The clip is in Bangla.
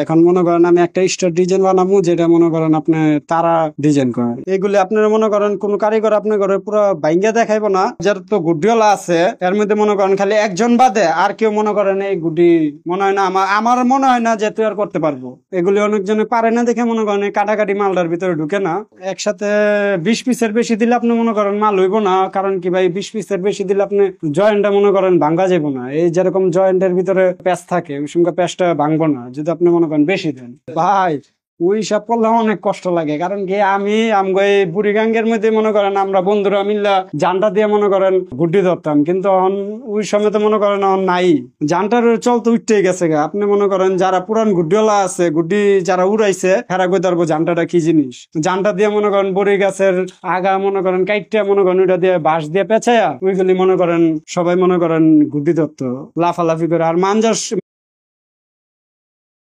এখন মনে করেন আমি একটা স্টার ডিজাইন বানাবো, যেটা মনে করেন আপনি তারা ডিজাইন করেন, এগুলি আপনারা মনে করেন কোন কারিগর আপনার ঘরে পুরো ভাঙ্গা দেখাইবো না। যার তো গুডিওয়ালা আছে এর মধ্যে মনে করেন খালি একজন বাদে আর কেউ মনে করেন এই গুডি মনে হয় না, আমার মনে হয় না যে তৈরি করতে পারবো। এগুলি অনেকজনে পারে না দেখে মনে করেন এই কাটাকাটি মালটার ভিতরে ঢুকে না। একসাথে 20 পিসের বেশি দিলে আপনি মনে করেন মাল হইব না, কারণ কি ভাই 20 পিসের বেশি দিলে আপনি জয়েন্টটা মনে করেন ভাঙ্গা যাবো না। এই যেরকম জয়েন্টের ভিতরে প্যাচ থাকে ওই সঙ্গে প্যাচটা ভাঙবো না যদি আপনি মনে করেন বেশি দেন। ভাই ওই সব করলে অনেক কষ্ট লাগে, কারণ কি আমি আমগো এই বুড়িগাঙ্গের মধ্যে মনে করেন আমরা বন্ধুরা মিল্লা জানটা দিয়ে মনে করেন গুড্ডি ধরতাম, কিন্তু ওই সময় তো মনে করেন নাই, জানটার চলতে উঠতে গেছে গা। আপনি মনে করেন যারা পুরান গুড্ডিওয়ালা আছে, গুড্ডি যারা উড়াইছে হেরা কই তারপর জানটাটা কি জিনিস। জানটা দিয়ে মনে করেন বড়ি গাছের আগা মনে করেন কাইটটা মনে করেন ওইটা দিয়ে বাঁশ দিয়ে পেঁচায়া ওইগুলি মনে করেন সবাই মনে করেন গুড্ডি ধরতো লাফালাফি করে। আর মাঞ্জার